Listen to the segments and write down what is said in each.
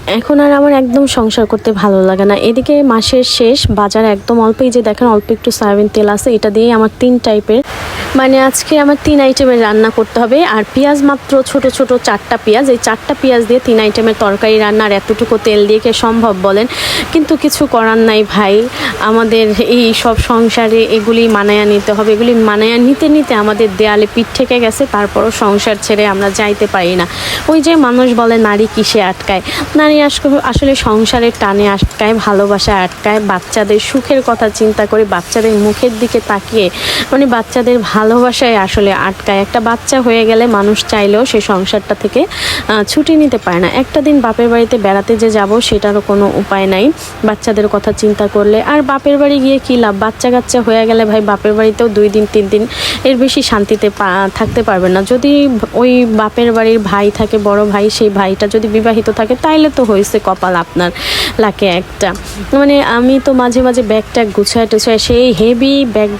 এখন আর আমার একদম সংসার করতে ভালো লাগে না। এদিকে মাসের শেষ, বাজার একদম অল্প, এই যে দেখেন অল্প একটু সয়াবিন তেল আছে, এটা দিয়ে আমার 3 টাইপের মানে আজকে আমার 3 আইটেমের রান্না করতে হবে। আর পেঁয়াজ মাত্র ছোট ছোট 4টা পেঁয়াজ, এই 4টা পেঁয়াজ দিয়ে 3 আইটেমের তরকারি রান্না, আর এতটুকু তেল দিয়ে কে সম্ভব বলেন? কিন্তু কিছু করার নাই ভাই, আমাদের এই সব সংসারে এগুলি মানায়া নিতে হবে। এগুলি মানায়া নিতে নিতে আমাদের দেয়ালে পিঠ ঠেকে গেছে, তারপরও সংসার ছেড়ে আমরা যাইতে পারি না। ওই যে মানুষ বলে নারী কিসে আটকায়, নারী আসলে সংসারের টানে আটকায়, ভালোবাসা আটকায়, বাচ্চাদের সুখের কথা চিন্তা করে, বাচ্চাদের মুখের দিকে তাকিয়ে, মানে বাচ্চাদের ভালোবাসায় আসলে আটকায়। একটা বাচ্চা হয়ে গেলে মানুষ চাইলেও সে সংসারটা থেকে ছুটি নিতে পারে না। একটা দিন বাপের বাড়িতে বেড়াতে যে যাব সেটারও কোনো উপায় নাই বাচ্চাদের কথা চিন্তা করলে। আর বাপের বাড়ি গিয়ে কী লাভ? বাচ্চা কাচ্চা হয়ে গেলে ভাই বাপের বাড়িতেও 2 দিন 3 দিন এর বেশি শান্তিতে থাকতে পারবেন না। যদি ওই বাপের বাড়ির ভাই থাকে, বড় ভাই, সেই ভাইটা যদি বিবাহিত থাকে তাইলে তো হয়েছে কপাল আপনার লাকে একটা। মানে আমি তো মাঝে মাঝে ব্যাগ ট্যাগ গুছায় টুছায় সেই হেভি ব্যাগ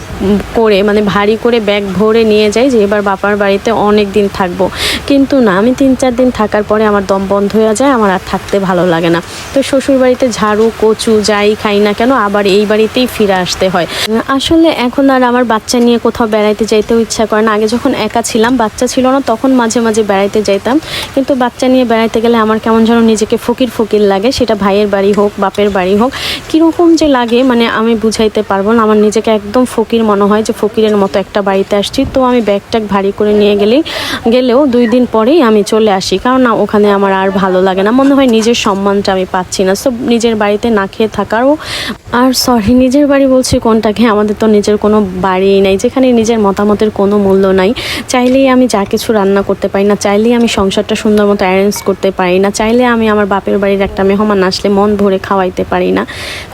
করে, মানে ভারী করে ব্যাগ ভরে নিয়ে যাই যে এবার বাপার বাড়িতে অনেক দিন থাকবো। কিন্তু না, আমি 3-4 দিন থাকার পরে আমার দম বন্ধ হয়ে যায়, আমার আর থাকতে ভালো লাগে না। তো শ্বশুর বাড়িতে ঝাড়ু কচু যাই খাই না কেন আবার এই বাড়িতেই ফিরে আসতে হয়। আসলে এখন আর আমার বাচ্চা নিয়ে কোথাও বেড়াইতে যাইতেও ইচ্ছা করে না। আগে যখন একা ছিলাম, বাচ্চা ছিল না, তখন মাঝে মাঝে বেড়াইতে যাইতাম, কিন্তু বাচ্চা নিয়ে বেড়াইতে গেলে আমার কেমন যেন নিজেকে ফকির ফকির লাগে। সেটা ভাইয়ের বাড়ি হোক, বাপের বাড়ি হোক, কীরকম যে লাগে মানে আমি বুঝাইতে পারবো না। আমার নিজেকে একদম ফকির মনে হয়, যে ফকিরের মতো একটা বাড়িতে আসছি। তো আমি ব্যাগ ট্যাগ ভারী করে নিয়ে গেলেও 2 দিন পরেই আমি চলে আসি, কারণ না ওখানে আমার আর ভালো লাগে না, মনে হয় নিজের সম্মানটা আমি পাচ্ছি না। সব নিজের বাড়িতে না খেয়ে থাকারও, আর সরি নিজের বাড়ি বলছি কোনটাকে, আমাদের তো নিজের কোনো বাড়িই নাই যেখানে নিজের মতামতের কোনো মূল্য নাই। চাইলেই আমি যা কিছু রান্না করতে পারি না, চাইলেই আমি সংসারটা সুন্দর মতো অ্যারেঞ্জ করতে পারি না, চাইলে আমি আমার বাপের বাড়ির একটা মেহমান আসলে মন ভরে খাওয়াইতে পারি না,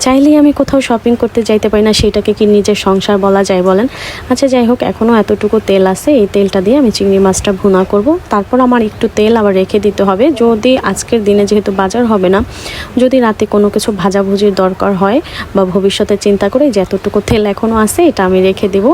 চাইলেই আমি কোথাও শপিং করতে যাইতে পারি না। সেটাকে কি নিজের সংসার বলা যায় বলেন? আচ্ছা যাই হোক, এখনও এতটুকু তেল আছে, এই তেলটা দিয়ে আমি চিংড়ি মাছটা ভুনা করব। তারপর আমার একটু তেল আবার রেখে দিতে হবে, যদি আজকের দিনে যেহেতু বাজার হবে না, যদি রাতে কোনো কিছু ভাজাভুজির দরকার হয় বা ভবিষ্যতে চিন্তা করে যে এতটুকু তেল এখনও আছে, এটা আমি রেখে দেব।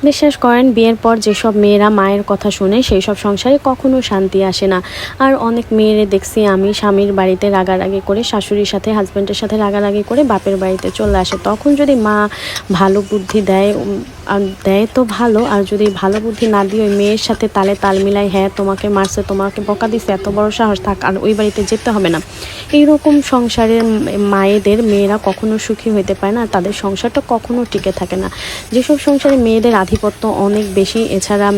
বিশ্বাস করেন, বিয়ের পর যেসব মেয়েরা মায়ের কথা শুনে সেই সব সংসারে কখনো শান্তি আসে না। আর অনেক মেয়েরে দেখছি আমি স্বামীর বাড়িতে রাগারাগি করে, শাশুড়ির সাথে হাজব্যান্ডের সাথে রাগারাগি করে বাপের বাড়িতে চলে আসে। তখন যদি মা ভালো বুদ্ধি দেয় তো ভালো, আর যদি ভালো বুদ্ধি না দিয়ে ওই মেয়ের সাথে তালে তাল মিলাই, হ্যাঁ তোমাকে মারছে, তোমাকে বকা দিচ্ছে, এত বড় সাহস, থাক আর ওই বাড়িতে যেতে হবে না, এইরকম সংসারের মায়েদের মেয়েরা কখনো সুখী হতে পারে না, তাদের সংসারটা কখনো টিকে থাকে না। যেসব সংসারে মেয়েদের আধিপত্য অনেক বেশি, এছাড়া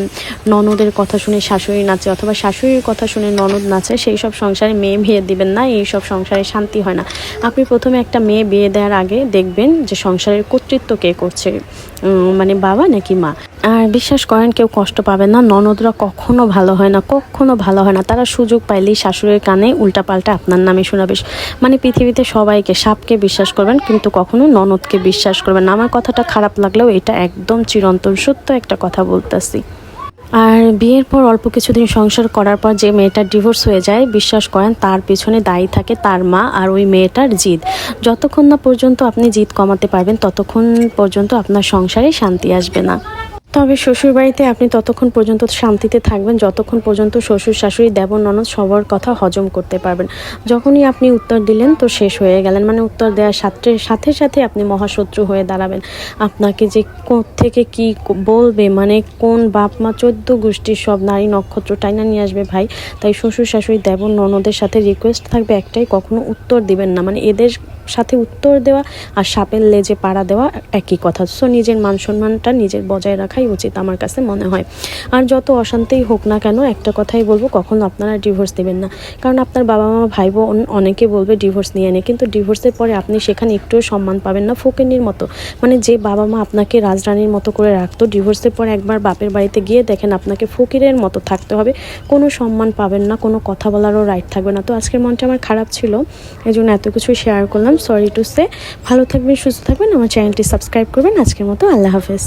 ননদের কথা শুনে শাশুড়ি নাচে অথবা শাশুড়ির কথা শুনে ননদ নাচে, সেই সব সংসারে মেয়ে বিয়ে দিবেন না, এই সব সংসারে শান্তি হয় না। আপনি প্রথমে একটা মেয়ে বিয়ে দেওয়ার আগে দেখবেন যে সংসারের কর্তৃত্ব কে করছে, মানে বাবা নাকি মা। আর বিশ্বাস করেন, কেউ কষ্ট পাবেন না, ননদরা কখনো ভালো হয় না, কখনো ভালো হয় না। তারা সুযোগ পাইলেই শাশুড়ির কানে উল্টাপাল্টা আপনার নামে শোনাবে। মানে পৃথিবীতে সবাইকে, সাপকে বিশ্বাস করবেন কিন্তু কখনো ননদকে বিশ্বাস করবেন না। আমার কথাটা খারাপ লাগলেও এটা একদম চিরন্তন সত্য একটা কথা বলতেছি। আর বিয়ের পর অল্প কিছুদিন সংসার করার পর যে মেয়েটার ডিভোর্স হয়ে যায়, বিশ্বাস করেন তার পিছনে দায়ী থাকে তার মা আর ওই মেয়েটার জিদ। যতক্ষণ না পর্যন্ত আপনি জিদ কমাতে পারবেন, ততক্ষণ পর্যন্ত আপনার সংসারে শান্তি আসবে না। তবে শ্বশুরবাড়িতে আপনি ততক্ষণ পর্যন্ত শান্তিতে থাকবেন যতক্ষণ পর্যন্ত শ্বশুর শাশুড়ি দেবর ননদ সবার কথা হজম করতে পারবেন। যখনই আপনি উত্তর দিলেন তো শেষ হয়ে গেলেন, মানে উত্তর দেওয়ার সাথে সাথে আপনি মহাশত্রু হয়ে দাঁড়াবেন। আপনাকে যে থেকে কি বলবে, মানে কোন বাপ মা 14 গোষ্ঠীর সব নারী নক্ষত্র টাইনা নিয়ে আসবে ভাই। তাই শ্বশুর শাশুড়ি দেবর ননদের সাথে রিকোয়েস্ট থাকবে একটাই, কখনো উত্তর দিবেন না। মানে এদের সাথে উত্তর দেওয়া আর সাপের লেজে পাড়া দেওয়া একই কথা। সো নিজের মান সম্মানটা নিজের বজায় রাখাই উচিত আমার কাছে মনে হয়। আর যত অশান্তিই হোক না কেন, একটা কথাই বলবো, কখনো আপনারা ডিভোর্স দেবেন না। কারণ আপনার বাবা মা ভাই বোন অনেকে বলবে ডিভোর্স নিয়ে নে, কিন্তু ডিভোর্সের পরে আপনি সেখানে একটুও সম্মান পাবেন না, ফকিনীর মতো। মানে যে বাবা মা আপনাকে রাজরানীর মতো করে রাখতো, ডিভোর্সের পরে একবার বাপের বাড়িতে গিয়ে দেখেন আপনাকে ফকিরের মতো থাকতে হবে, কোনো সম্মান পাবেন না, কোনো কথা বলারও রাইট থাকবে না। তো আজকের মনটা আমার খারাপ ছিল, এই জন্য এত কিছু শেয়ার করলাম, সরি টু সে। ভালো থাকবেন, সুস্থ থাকবেন, আমার চ্যানেলটি সাবস্ক্রাইব করবেন। আজকের মতো আল্লাহ হাফেজ।